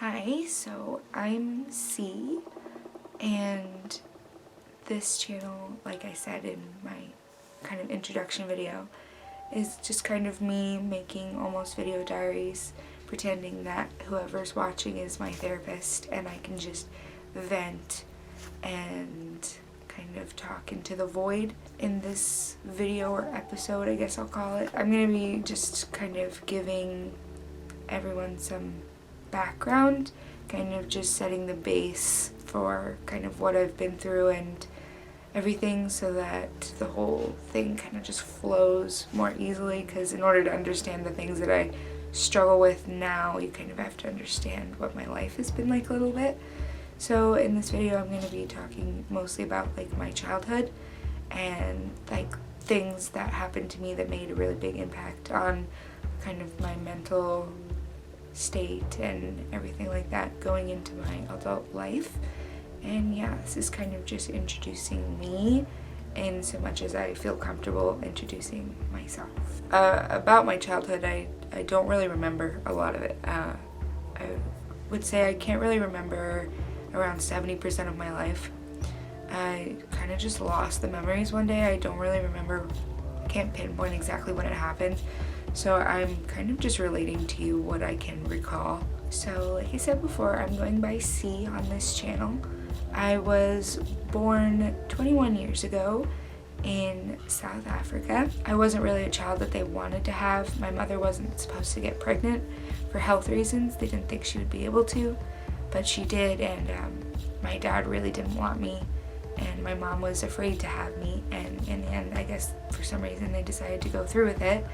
Hi, so I'm C, and this channel, like I said in my kind of introduction video, is just kind of me making almost video diaries, pretending that whoever's watching is my therapist and I can just vent and kind of talk into the void. In this video or episode, I guess I'll call it, I'm going to be just kind of giving everyone some background, kind of just setting the base for kind of what I've been through and everything, so that the whole thing kind of just flows more easily, because in order to understand the things that I struggle with now, you kind of have to understand what my life has been like a little bit. So in this video I'm going to be talking mostly about like my childhood and like things that happened to me that made a really big impact on kind of my mental state and everything like that going into my adult life. And yeah, this is kind of just introducing me in so much as I feel comfortable introducing myself. About my childhood, I don't really remember a lot of it. I would say I can't really remember around 70% of my life. I kind of just lost the memories one day. I don't really remember, can't pinpoint exactly when it happened. So I'm kind of just relating to you what I can recall. So like I said before, I'm going by C on this channel. I was born 21 years ago in South Africa. I wasn't really a child that they wanted to have. My mother wasn't supposed to get pregnant for health reasons. They didn't think she would be able to, but she did, and my dad really didn't want me, and my mom was afraid to have me, and in the end, I guess for some reason they decided to go through with it,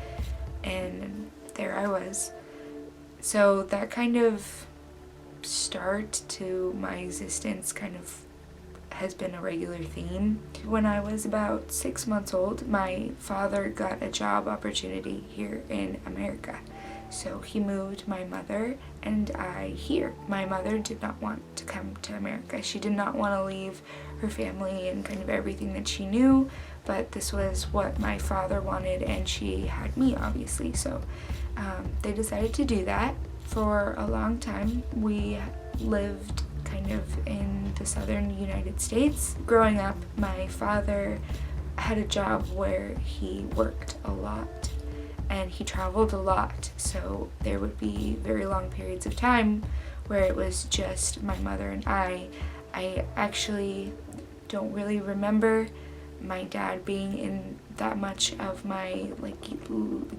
and there I was. So that kind of start to my existence kind of has been a regular theme. When I was about 6 months old, my father got a job opportunity here in America. So he moved my mother and I here. My mother did not want to come to America. She did not want to leave her family and kind of everything that she knew, but this was what my father wanted, and she had me, obviously. So they decided to do that. For a long time, we lived kind of in the southern United States. Growing up, my father had a job where he worked a lot and he traveled a lot, so there would be very long periods of time where it was just my mother and I actually don't really remember my dad being in that much of my like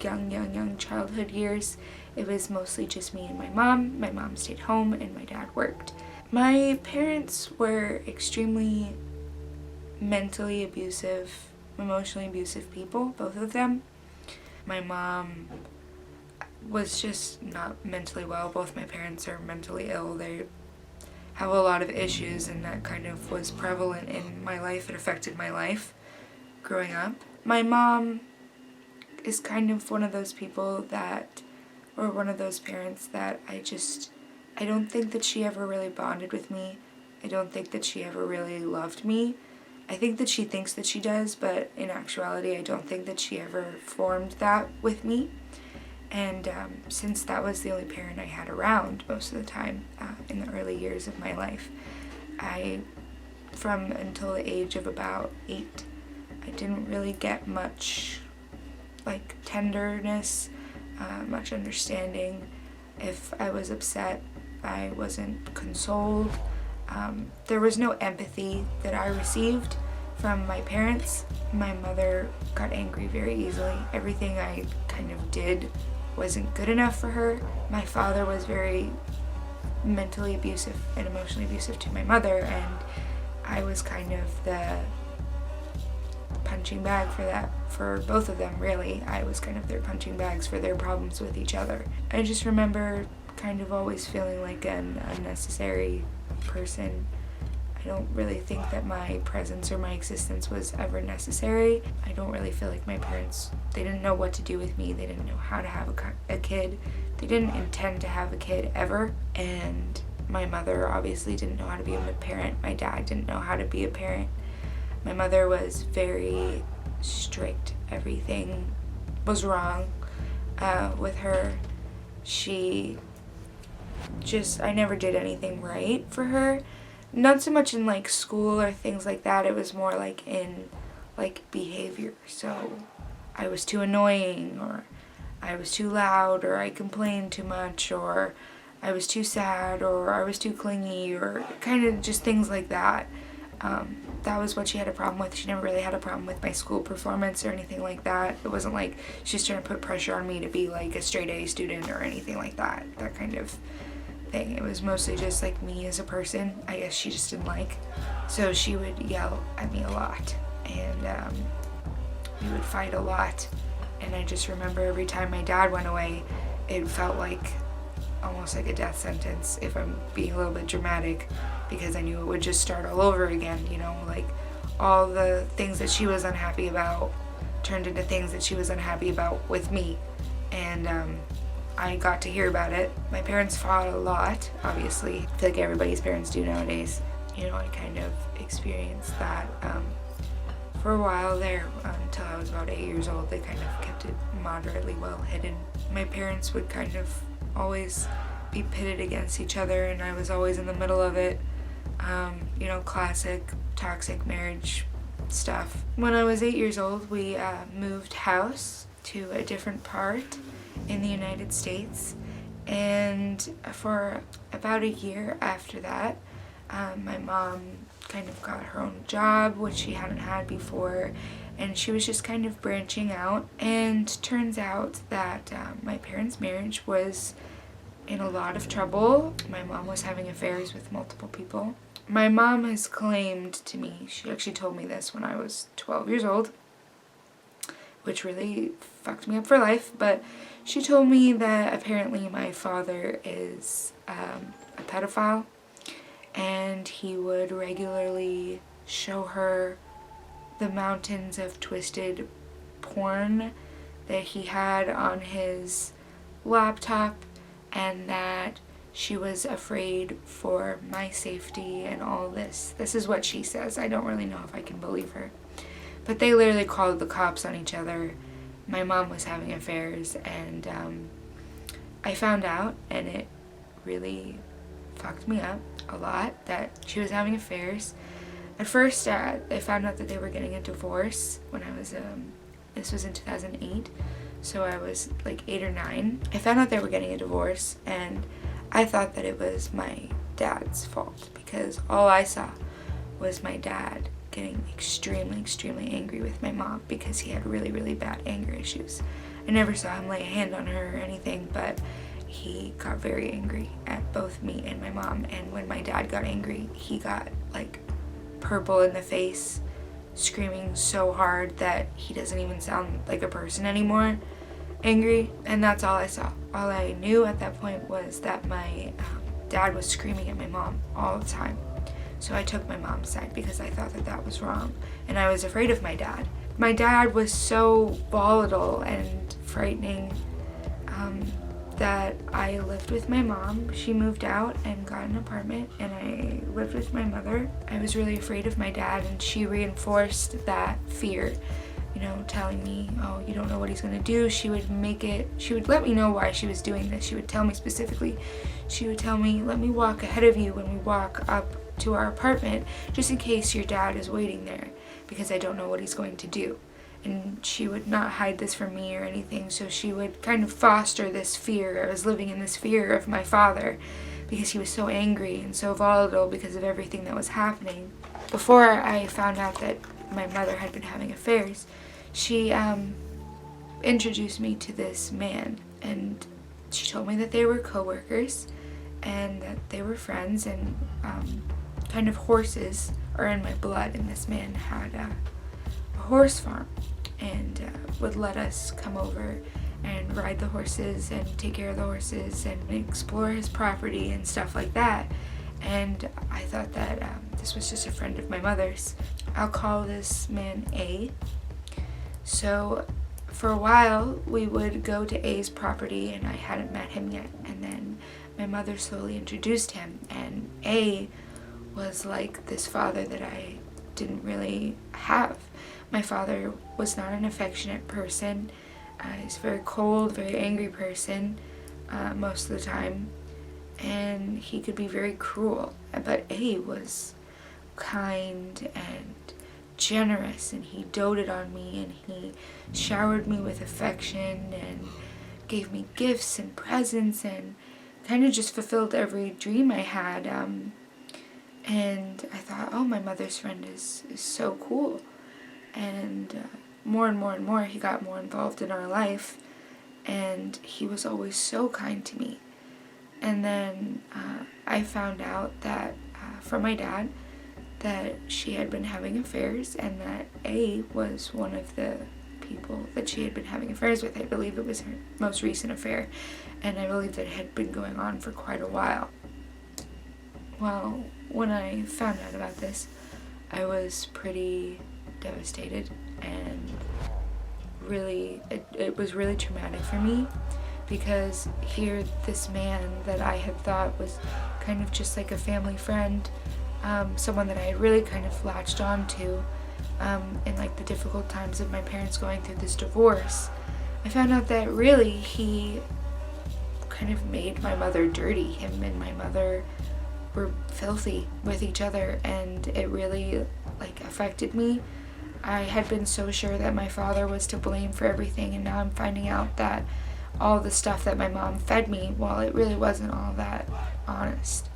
young childhood years. It was mostly just me and my mom. My mom stayed home and my dad worked. My parents were extremely mentally abusive, emotionally abusive people, both of them. My mom was just not mentally well. Both my parents are mentally ill. They have a lot of issues, and that kind of was prevalent in my life. It affected my life growing up. My mom is kind of one of those people that, or one of those parents that I don't think that she ever really bonded with me. I don't think that she ever really loved me. I think that she thinks that she does, but in actuality, I don't think that she ever formed that with me. And since that was the only parent I had around most of the time in the early years of my life, from until the age of about 8, I didn't really get much like tenderness, much understanding. If I was upset, I wasn't consoled. There was no empathy that I received from my parents. My mother got angry very easily. Everything I kind of did wasn't good enough for her. My father was very mentally abusive and emotionally abusive to my mother, and I was kind of the punching bag for that, for both of them, really. I was kind of their punching bags for their problems with each other. I just remember kind of always feeling like an unnecessary person. I don't really think that my presence or my existence was ever necessary. I don't really feel like my parents, they didn't know what to do with me. They didn't know how to have a kid. They didn't intend to have a kid ever. And my mother obviously didn't know how to be a parent. My dad didn't know how to be a parent. My mother was very strict. Everything was wrong with her. She I never did anything right for her. Not so much in like school or things like that. It was more like in like behavior. So I was too annoying, or I was too loud, or I complained too much, or I was too sad, or I was too clingy, or kind of just things like that. That was what she had a problem with. She never really had a problem with my school performance or anything like that. It wasn't like she's trying to put pressure on me to be like a straight A student or anything like that. That kind of thing. It was mostly just like me as a person. I guess she just didn't like. So she would yell at me a lot, and we would fight a lot. And I just remember every time my dad went away, it felt like almost like a death sentence, if I'm being a little bit dramatic, because I knew it would just start all over again, you know, like all the things that she was unhappy about turned into things that she was unhappy about with me. And I got to hear about it. My parents fought a lot, obviously. I feel like everybody's parents do nowadays. You know, I kind of experienced that for a while there, until I was about 8 years old. They kind of kept it moderately well hidden. My parents would kind of always be pitted against each other, and I was always in the middle of it. You know, classic toxic marriage stuff. When I was 8 years old, we moved house to a different part in the United States, and for about a year after that, my mom kind of got her own job, which she hadn't had before, and she was just kind of branching out. And turns out that my parents' marriage was in a lot of trouble. My mom was having affairs with multiple people. My mom has claimed to me, she actually told me this when I was 12 years old, which really fucked me up for life, but she told me that apparently my father is a pedophile, and he would regularly show her the mountains of twisted porn that he had on his laptop, and that she was afraid for my safety and all this. This is what she says. I don't really know if I can believe her. But they literally called the cops on each other. My mom was having affairs, and I found out, and it really fucked me up a lot, that she was having affairs. At first, I found out that they were getting a divorce when I was, this was in 2008, so I was like 8 or 9. I found out they were getting a divorce, and I thought that it was my dad's fault, because all I saw was my dad getting extremely, extremely angry with my mom because he had really, really bad anger issues. I never saw him lay a hand on her or anything, but he got very angry at both me and my mom. And when my dad got angry, he got like purple in the face, screaming so hard that he doesn't even sound like a person anymore, angry. And that's all I saw. All I knew at that point was that my dad was screaming at my mom all the time. So I took my mom's side because I thought that that was wrong, and I was afraid of my dad. My dad was so volatile and frightening that I lived with my mom. She moved out and got an apartment, and I lived with my mother. I was really afraid of my dad, and she reinforced that fear, you know, telling me, oh, you don't know what he's gonna do. She would let me know why she was doing this. She would tell me specifically. She would tell me, let me walk ahead of you when we walk up to our apartment, just in case your dad is waiting there, because I don't know what he's going to do. And she would not hide this from me or anything, so she would kind of foster this fear. I was living in this fear of my father because he was so angry and so volatile because of everything that was happening. Before I found out that my mother had been having affairs, she introduced me to this man, and she told me that they were co-workers and that they were friends, and kind of horses are in my blood, and this man had a horse farm and would let us come over and ride the horses and take care of the horses and explore his property and stuff like that. And I thought that this was just a friend of my mother's. I'll call this man A. So for a while we would go to A's property, and I hadn't met him yet, and then my mother slowly introduced him, and A was like this father that I didn't really have. My father was not an affectionate person. He's a very cold, very angry person most of the time. and he could be very cruel. But A was kind and generous, and he doted on me, and he showered me with affection and gave me gifts and presents and kind of just fulfilled every dream I had. And I thought, oh, my mother's friend is so cool. And more and more and more, he got more involved in our life, and he was always so kind to me. And then I found out that from my dad that she had been having affairs, and that A was one of the people that she had been having affairs with. I believe it was her most recent affair, and I believe that it had been going on for quite a while. Well, when I found out about this, I was pretty devastated, and really, it was really traumatic for me, because here this man that I had thought was kind of just like a family friend, someone that I had really kind of latched on to in like the difficult times of my parents going through this divorce, I found out that really he kind of made my mother dirty. Him and my mother were filthy with each other, and it really like affected me. I had been so sure that my father was to blame for everything, and now I'm finding out that all the stuff that my mom fed me, well, it really wasn't all that honest.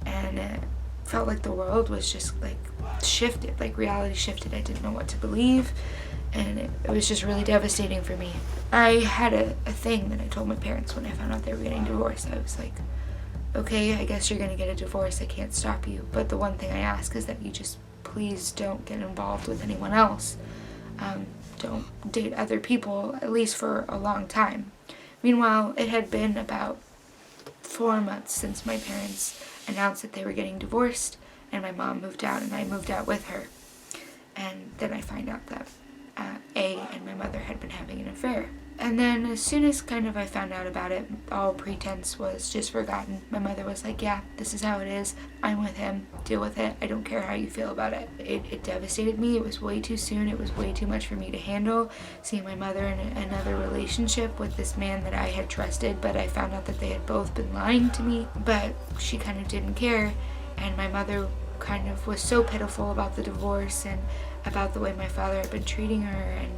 And it felt like the world was just like shifted, like reality shifted. I didn't know what to believe, and it was just really devastating for me. I had a thing that I told my parents when I found out they were getting divorced. I was like, okay, I guess you're gonna get a divorce, I can't stop you, but the one thing I ask is that you just please don't get involved with anyone else. Don't date other people, at least for a long time. Meanwhile, it had been about 4 months since my parents announced that they were getting divorced, and my mom moved out, and I moved out with her. And then I find out that A and my mother had been having an affair. And then as soon as kind of I found out about it, all pretense was just forgotten. My mother was like, yeah, this is how it is. I'm with him. Deal with it. I don't care how you feel about it. It devastated me. It was way too soon. It was way too much for me to handle. Seeing my mother in another relationship with this man that I had trusted, but I found out that they had both been lying to me. But she kind of didn't care. And my mother kind of was so pitiful about the divorce and about the way my father had been treating her, and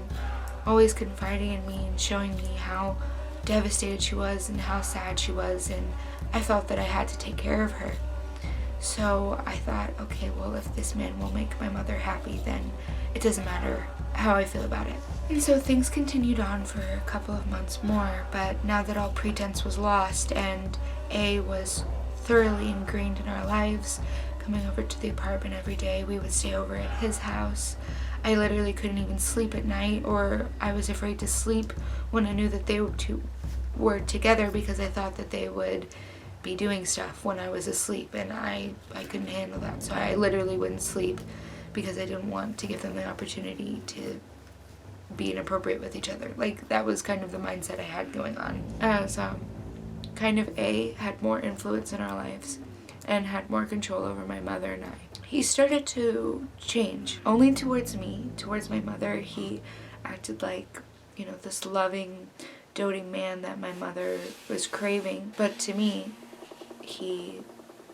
always confiding in me and showing me how devastated she was and how sad she was, and I felt that I had to take care of her. So I thought, okay, well, if this man will make my mother happy, then it doesn't matter how I feel about it. And so things continued on for a couple of months more, but now that all pretense was lost and A was thoroughly ingrained in our lives, coming over to the apartment every day, we would stay over at his house. I literally couldn't even sleep at night, or I was afraid to sleep when I knew that they were together, because I thought that they would be doing stuff when I was asleep, and I couldn't handle that. So I literally wouldn't sleep because I didn't want to give them the opportunity to be inappropriate with each other. Like, that was kind of the mindset I had going on. As kind of A had more influence in our lives and had more control over my mother and I. He started to change, only towards me. Towards my mother, he acted like, this loving, doting man that my mother was craving. But to me, he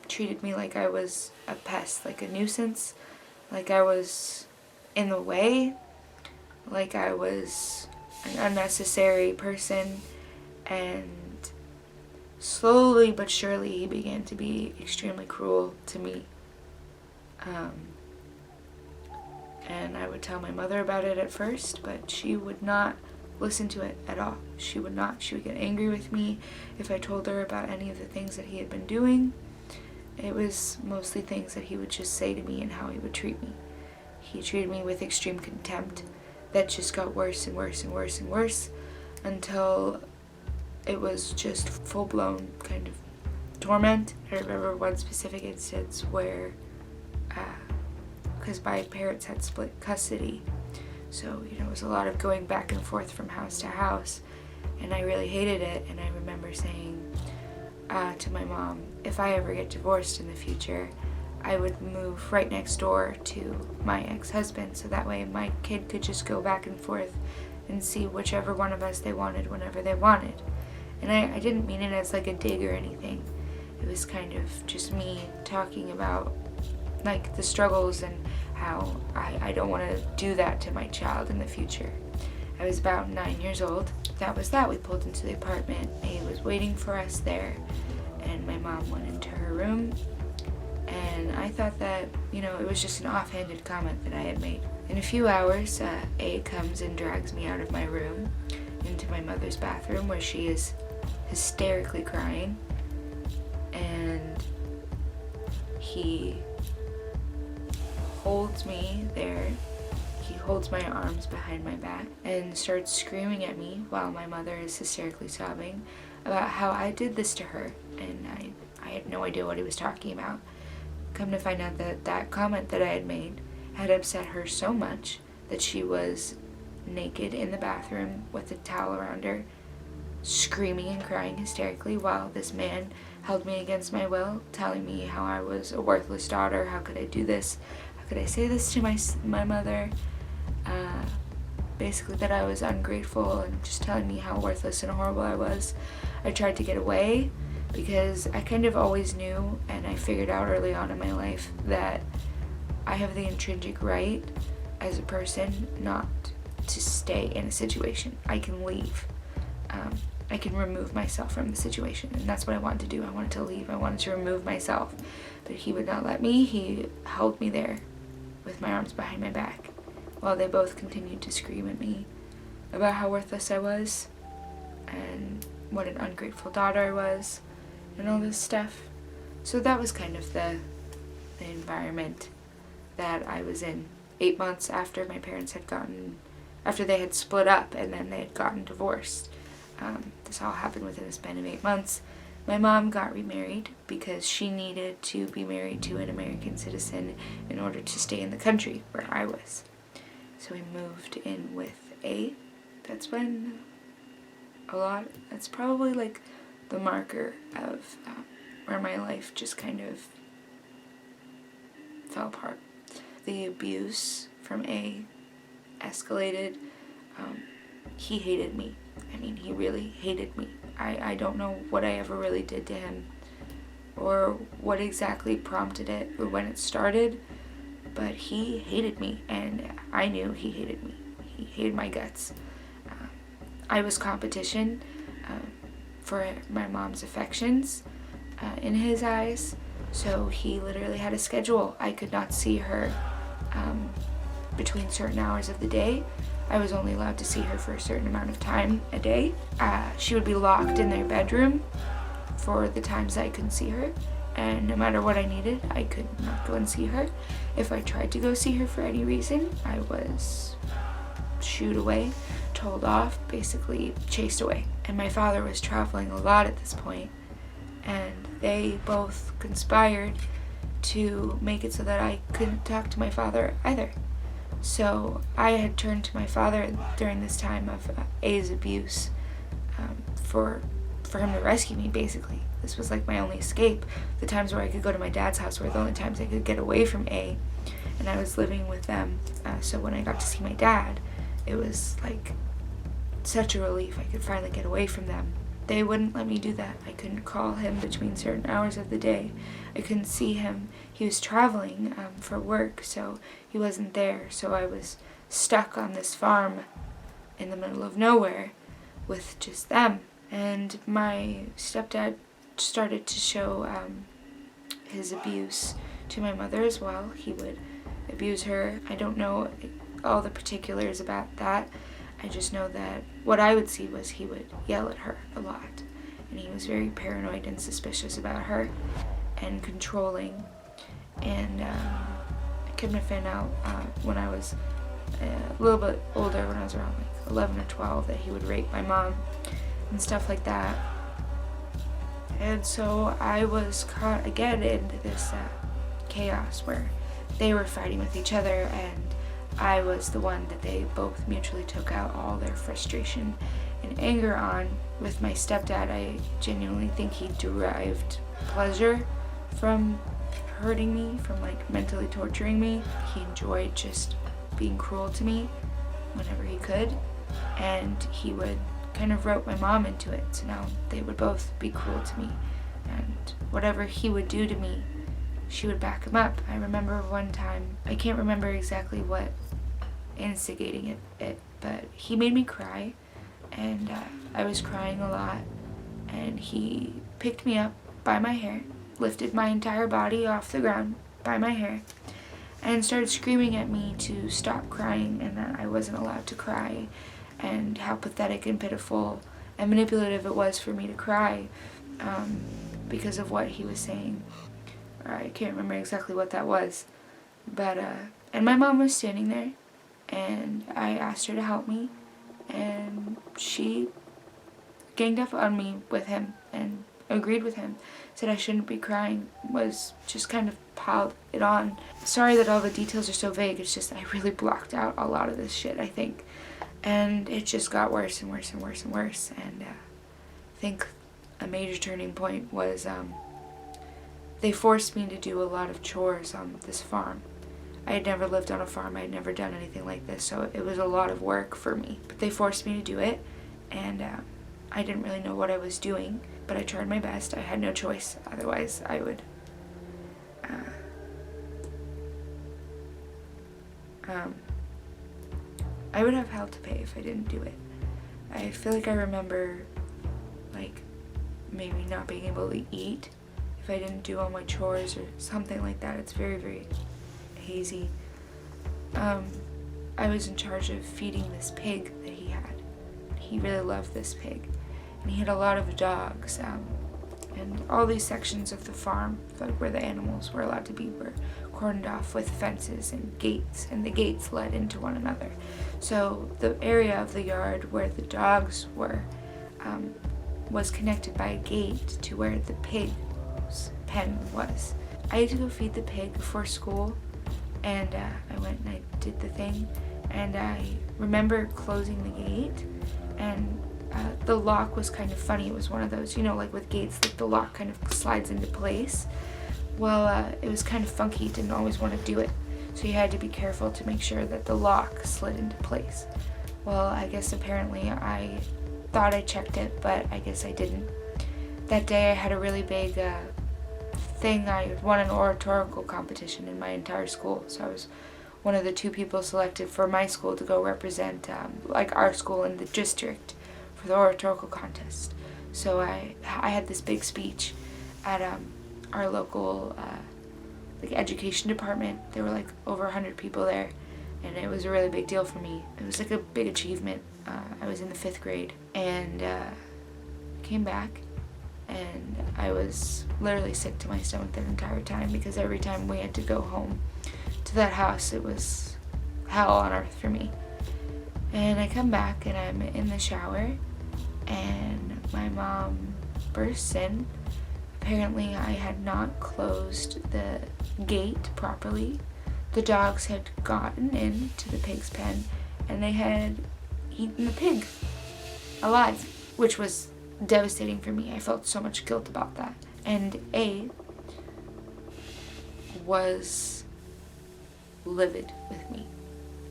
treated me like I was a pest, like a nuisance, like I was in the way, like I was an unnecessary person. And slowly but surely, he began to be extremely cruel to me. And I would tell my mother about it at first, but she would not listen to it at all. She would not. She would get angry with me if I told her about any of the things that he had been doing. It was mostly things that he would just say to me and how he would treat me. He treated me with extreme contempt that just got worse and worse and worse and worse until it was just full-blown kind of torment. I remember one specific instance where because my parents had split custody, so it was a lot of going back and forth from house to house, and I really hated it. And I remember saying to my mom, if I ever get divorced in the future, I would move right next door to my ex-husband, so that way my kid could just go back and forth and see whichever one of us they wanted whenever they wanted. And I didn't mean it as like a dig or anything. It was kind of just me talking about like the struggles and how I don't want to do that to my child in the future. I was about 9 years old. That was that. We pulled into the apartment. A was waiting for us there, and my mom went into her room, and I thought that, it was just an offhanded comment that I had made. In a few hours, A comes and drags me out of my room into my mother's bathroom, where she is hysterically crying, and he holds me there. He holds my arms behind my back and starts screaming at me while my mother is hysterically sobbing about how I did this to her, and I had no idea what he was talking about. Come to find out that that comment that I had made had upset her so much that she was naked in the bathroom with a towel around her, screaming and crying hysterically while this man held me against my will, telling me how I was a worthless daughter. How could I do this? How could I say this to my mother? Basically that I was ungrateful, and just telling me how worthless and horrible I was. I tried to get away because I kind of always knew, and I figured out early on in my life, that I have the intrinsic right as a person not to stay in a situation. I can leave. I can remove myself from the situation, and that's what I wanted to do. I wanted to leave. I wanted to remove myself, but he would not let me. He held me there with my arms behind my back while they both continued to scream at me about how worthless I was and what an ungrateful daughter I was and all this stuff. So that was kind of the environment that I was in 8 months after my parents had after they had split up and then they had gotten divorced. This all happened within a span of 8 months. My mom got remarried because she needed to be married to an American citizen in order to stay in the country where I was. So we moved in with A. That's probably like the marker of where my life just kind of fell apart. The abuse from A escalated. He hated me. I mean, he really hated me. I don't know what I ever really did to him or what exactly prompted it or when it started, but he hated me, and I knew he hated me. He hated my guts. I was competition for my mom's affections in his eyes, so he literally had a schedule. I could not see her between certain hours of the day. I was only allowed to see her for a certain amount of time a day. She would be locked in their bedroom for the times I couldn't see her, and no matter what I needed, I could not go and see her. If I tried to go see her for any reason, I was shooed away, told off, basically chased away. And my father was traveling a lot at this point, and they both conspired to make it so that I couldn't talk to my father either. So I had turned to my father during this time of A's abuse for him to rescue me, basically. This was like my only escape. The times where I could go to my dad's house were the only times I could get away from A, and I was living with them. So when I got to see my dad, it was like such a relief. I could finally get away from them. They wouldn't let me do that. I couldn't call him between certain hours of the day. I couldn't see him. He was traveling for work, so he wasn't there. So I was stuck on this farm in the middle of nowhere with just them. And my stepdad started to show his abuse to my mother as well. He would abuse her. I don't know all the particulars about that. I just know that what I would see was he would yell at her a lot, and he was very paranoid and suspicious about her and controlling. And I came to find out when I was a little bit older, when I was around like 11 or 12, that he would rape my mom and stuff like that. And so I was caught again into this chaos where they were fighting with each other, and I was the one that they both mutually took out all their frustration and anger on. With my stepdad, I genuinely think he derived pleasure from hurting me, from like mentally torturing me. He enjoyed just being cruel to me whenever he could, and he would kind of rope my mom into it. So now they would both be cruel to me and whatever he would do to me, she would back him up. I remember one time, I can't remember exactly what instigating it, but he made me cry, and I was crying a lot, and he picked me up by my hair, lifted my entire body off the ground by my hair, and started screaming at me to stop crying and that I wasn't allowed to cry, and how pathetic and pitiful and manipulative it was for me to cry because of what he was saying. I can't remember exactly what that was, but and my mom was standing there, and I asked her to help me, and she ganged up on me with him and agreed with him, said I shouldn't be crying, was just kind of piled it on. Sorry that all the details are so vague, it's just I really blocked out a lot of this shit, I think, and it just got worse and worse and worse and worse, and I think a major turning point was they forced me to do a lot of chores on this farm. I had never lived on a farm, I had never done anything like this, so it was a lot of work for me. But they forced me to do it, and I didn't really know what I was doing, but I tried my best. I had no choice, otherwise I would have hell to pay if I didn't do it. I feel like I remember like maybe not being able to eat if I didn't do all my chores or something like that. It's very, very hazy. I was in charge of feeding this pig that he had. He really loved this pig, and he had a lot of dogs, and all these sections of the farm, like where the animals were allowed to be, were cordoned off with fences and gates, and the gates led into one another. So the area of the yard where the dogs were was connected by a gate to where the pig's pen was. I had to go feed the pig before school, and I went and I did the thing, and I remember closing the gate, and the lock was kind of funny. It was one of those, you know, like with gates, like the lock kind of slides into place. Well, it was kind of funky. Didn't always want to do it, so you had to be careful to make sure that the lock slid into place. Well, I guess apparently I thought I checked it, but I guess I didn't. That day I had a really big thing. I won an oratorical competition in my entire school, so I was one of the 2 people selected for my school to go represent like our school in the district for the oratorical contest. So I had this big speech at our local like education department. There were like over 100 people there, and it was a really big deal for me. It was like a big achievement. I was in the 5th grade, and came back, and I was literally sick to my stomach that entire time, because every time we had to go home to that house, it was hell on earth for me. And I come back, and I'm in the shower, and my mom bursts in. Apparently I had not closed the gate properly. The dogs had gotten into the pig's pen, and they had eaten the pig alive, which was devastating for me. I felt so much guilt about that. And A was livid with me.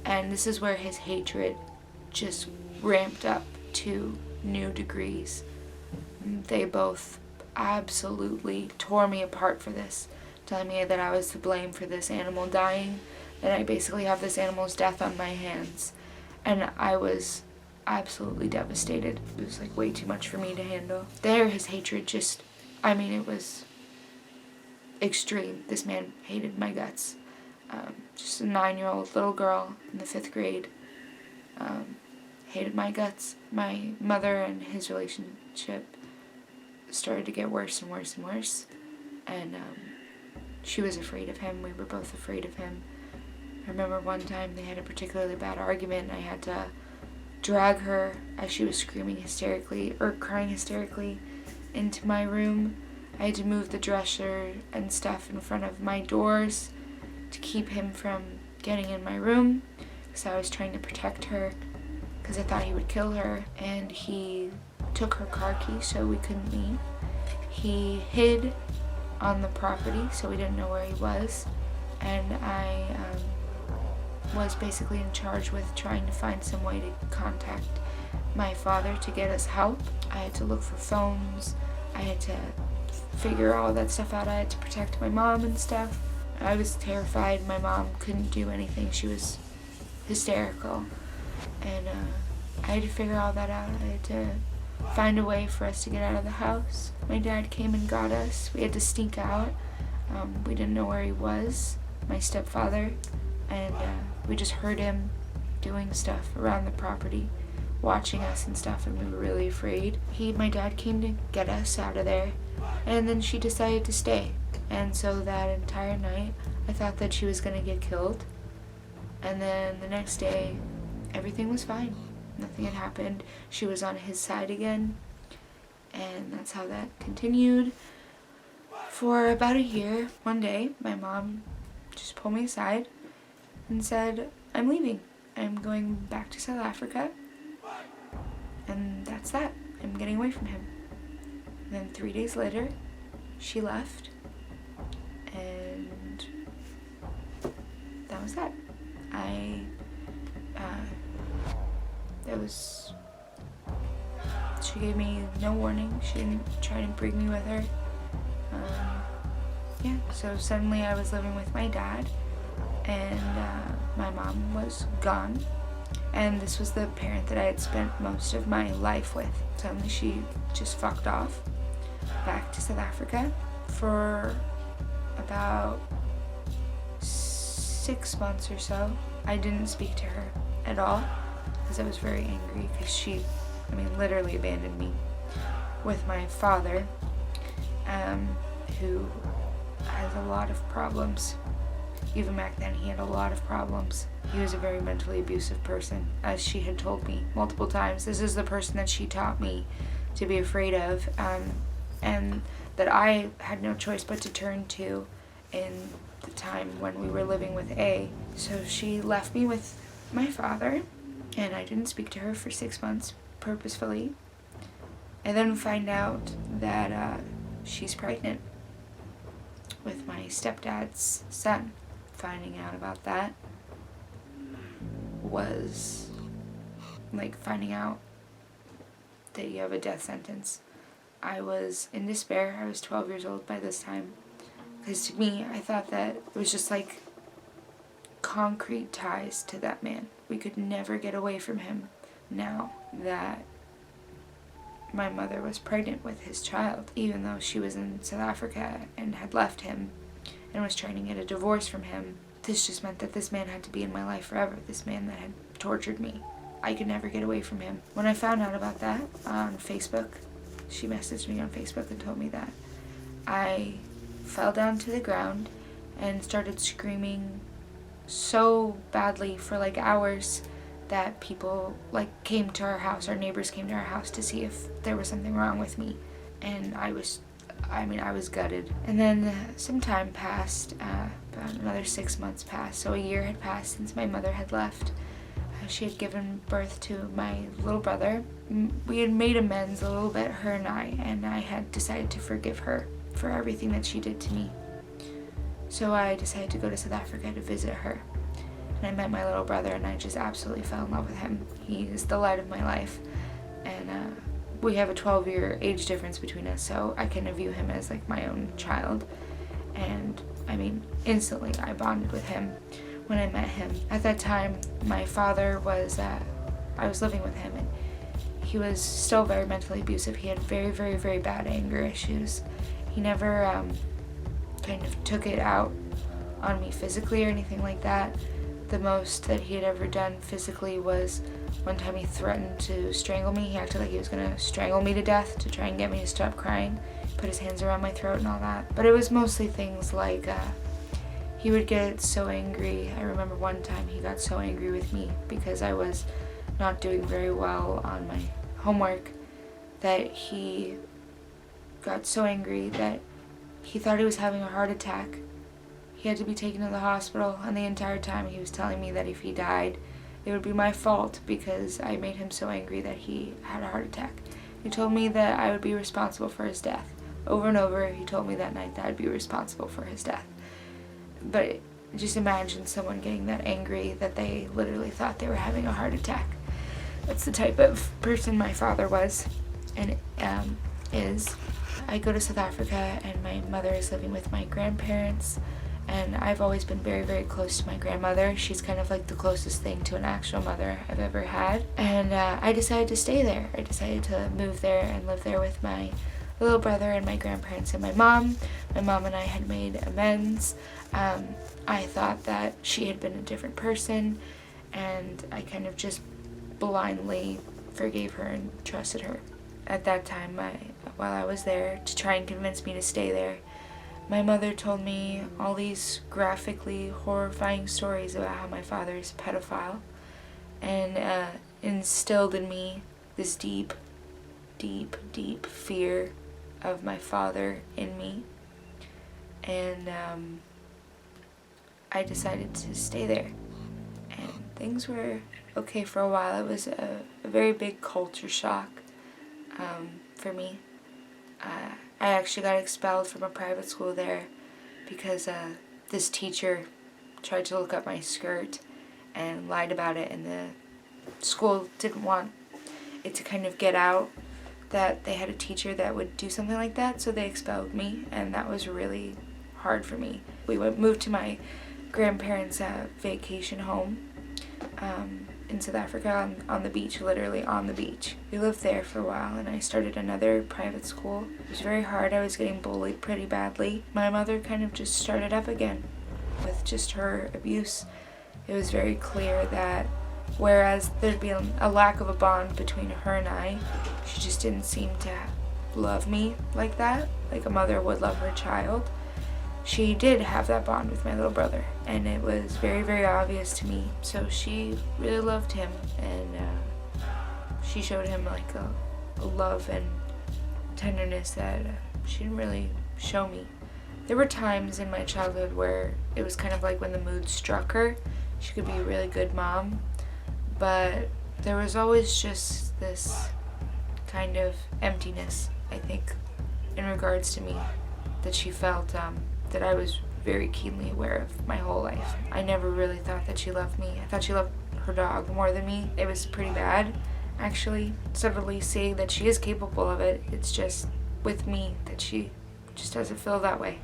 And this is where his hatred just ramped up to new degrees. They both absolutely tore me apart for this, telling me that I was to blame for this animal dying, that I basically have this animal's death on my hands. And I was absolutely devastated. It was like way too much for me to handle. There, his hatred just, I mean, it was extreme. This man hated my guts. Just a 9-year-old little girl in the 5th grade. Hated my guts. My mother and his relationship started to get worse and worse and worse. And she was afraid of him. We were both afraid of him. I remember one time they had a particularly bad argument, and I had to drag her as she was screaming hysterically, or crying hysterically, into my room. I had to move the dresser and stuff in front of my doors to keep him from getting in my room, because I was trying to protect her, because I thought he would kill her. And he took her car key so we couldn't leave. He hid on the property so we didn't know where he was, and I was basically in charge with trying to find some way to contact my father to get us help. I had to look for phones. I had to figure all that stuff out. I had to protect my mom and stuff. I was terrified. My mom couldn't do anything. She was hysterical. And I had to figure all that out. I had to find a way for us to get out of the house. My dad came and got us. We had to sneak out. We didn't know where he was, my stepfather, and we just heard him doing stuff around the property, watching us and stuff, and we were really afraid. My dad came to get us out of there, and then she decided to stay. And so that entire night, I thought that she was gonna get killed. And then the next day, everything was fine. Nothing had happened. She was on his side again, and that's how that continued for about a year. One day, my mom just pulled me aside and said, "I'm leaving. I'm going back to South Africa, and that's that. I'm getting away from him." And then 3 days later, she left, and that was that. She gave me no warning. She didn't try to bring me with her. Yeah, so suddenly I was living with my dad, and my mom was gone. And this was the parent that I had spent most of my life with. Suddenly she just fucked off back to South Africa for about 6 months or so. I didn't speak to her at all because I was very angry because she, literally abandoned me with my father, who has a lot of problems. Even back then, he had a lot of problems. He was a very mentally abusive person, as she had told me multiple times. This is the person that she taught me to be afraid of, and that I had no choice but to turn to in the time when we were living with A. So she left me with my father, and I didn't speak to her for 6 months purposefully. I then find out that she's pregnant with my stepdad's son. Finding out about that was like finding out that you have a death sentence. I was in despair. I was 12 years old by this time. Because to me, I thought that it was just like concrete ties to that man. We could never get away from him now that my mother was pregnant with his child, even though she was in South Africa and had left him and was trying to get a divorce from him. This just meant that this man had to be in my life forever. This man that had tortured me. I could never get away from him. When I found out about that on Facebook, she messaged me on Facebook and told me that, I fell down to the ground and started screaming so badly for like hours that people came to our house. Our neighbors came to our house to see if there was something wrong with me. And I was gutted. And then some time passed, about another 6 months passed, so a year had passed since my mother had left. She had given birth to my little brother. We had made amends a little bit, her and I had decided to forgive her for everything that she did to me. So I decided to go to South Africa to visit her. And I met my little brother, and I just absolutely fell in love with him. He is the light of my life. And we have a 12-year age difference between us, so I kind of view him as like my own child. And instantly I bonded with him when I met him. At that time, my father was, I was living with him, and he was still very mentally abusive. He had very, very, very bad anger issues. He never kind of took it out on me physically or anything like that. The most that he had ever done physically was one time he threatened to strangle me. He acted like he was going to strangle me to death to try and get me to stop crying. Put his hands around my throat and all that. But it was mostly things like he would get so angry. I remember one time he got so angry with me because I was not doing very well on my homework that he got so angry that he thought he was having a heart attack. He had to be taken to the hospital, and the entire time he was telling me that if he died, it would be my fault because I made him so angry that he had a heart attack. He told me that I would be responsible for his death. Over and over, he told me that night that I'd be responsible for his death. But just imagine someone getting that angry that they literally thought they were having a heart attack. That's the type of person my father was and is. I go to South Africa and my mother is living with my grandparents, and I've always been very, very close to my grandmother. She's kind of like the closest thing to an actual mother I've ever had. And I decided to stay there. I decided to move there and live there with my little brother and my grandparents and my mom. My mom and I had made amends. I thought that she had been a different person, and I kind of just blindly forgave her and trusted her. At that time, while I was there to try and convince me to stay there, my mother told me all these graphically horrifying stories about how my father is a pedophile, and instilled in me this deep, deep, deep fear of my father in me. And I decided to stay there. And things were okay for a while. It was a very big culture shock for me. I actually got expelled from a private school there because this teacher tried to look up my skirt and lied about it, and the school didn't want it to kind of get out that they had a teacher that would do something like that, so they expelled me, and that was really hard for me. We moved to my grandparents' vacation home in South Africa on the beach, literally on the beach. We lived there for a while, and I started another private school. It was very hard. I was getting bullied pretty badly. My mother kind of just started up again with just her abuse. It was very clear that whereas there'd be a lack of a bond between her and I, she just didn't seem to love me like that, like a mother would love her child. She did have that bond with my little brother, and it was very, very obvious to me. So she really loved him, and she showed him like a love and tenderness that she didn't really show me. There were times in my childhood where it was kind of like when the mood struck her. She could be a really good mom, but there was always just this kind of emptiness, I think, in regards to me, that she felt that I was very keenly aware of my whole life. I never really thought that she loved me. I thought she loved her dog more than me. It was pretty bad, actually. Suddenly seeing that she is capable of it, it's just with me that she just doesn't feel that way.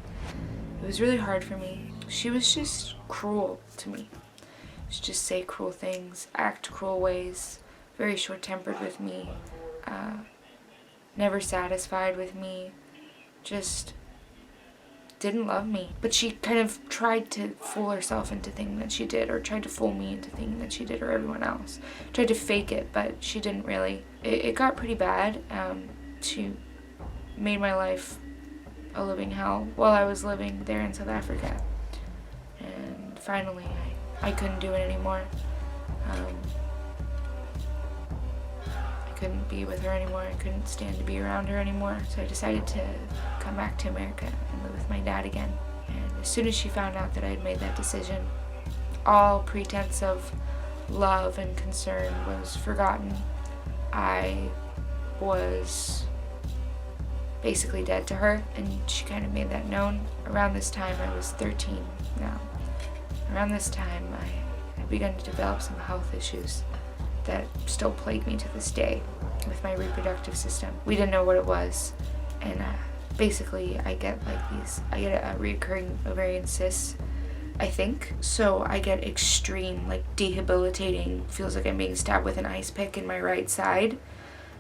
It was really hard for me. She was just cruel to me. She'd just say cruel things, act cruel ways, very short-tempered with me, never satisfied with me, just didn't love me. But she kind of tried to fool herself into thinking that she did, or tried to fool me into thinking that she did, or everyone else. Tried to fake it, but she didn't really. It got pretty bad. She made my life a living hell while I was living there in South Africa. And finally, I couldn't do it anymore. I couldn't be with her anymore. I couldn't stand to be around her anymore. So I decided to come back to America and live with my dad again. And as soon as she found out that I had made that decision, all pretense of love and concern was forgotten. I was basically dead to her, and she kind of made that known. Around this time, I was 13 now. Around this time, I had begun to develop some health issues that still plague me to this day with my reproductive system. We didn't know what it was, and basically I get a reoccurring ovarian cyst, I think. So I get extreme, like debilitating, feels like I'm being stabbed with an ice pick in my right side,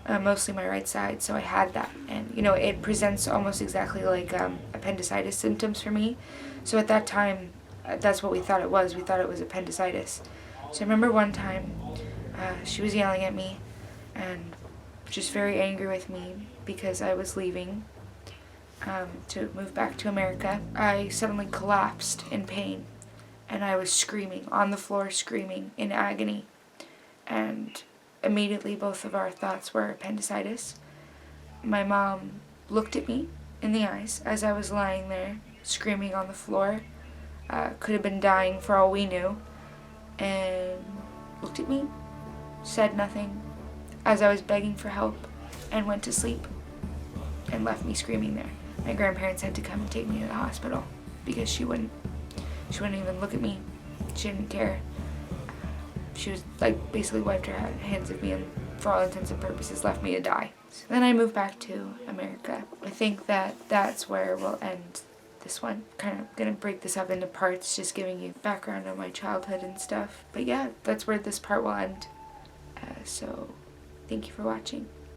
mostly my right side. So I had that, and it presents almost exactly like appendicitis symptoms for me. So at that time, that's what we thought it was. We thought it was appendicitis. So I remember one time, she was yelling at me and just very angry with me because I was leaving to move back to America. I suddenly collapsed in pain, and I was screaming on the floor, screaming in agony. And immediately both of our thoughts were appendicitis. My mom looked at me in the eyes as I was lying there screaming on the floor. Could have been dying for all we knew, and looked at me, said nothing as I was begging for help, and went to sleep and left me screaming there. My grandparents had to come and take me to the hospital because she wouldn't even look at me. She didn't care. She was basically wiped her hands of me and for all intents and purposes left me to die. So then I moved back to America. I think that that's where we'll end this one. Kind of gonna break this up into parts, just giving you background on my childhood and stuff. But yeah, that's where this part will end. So thank you for watching.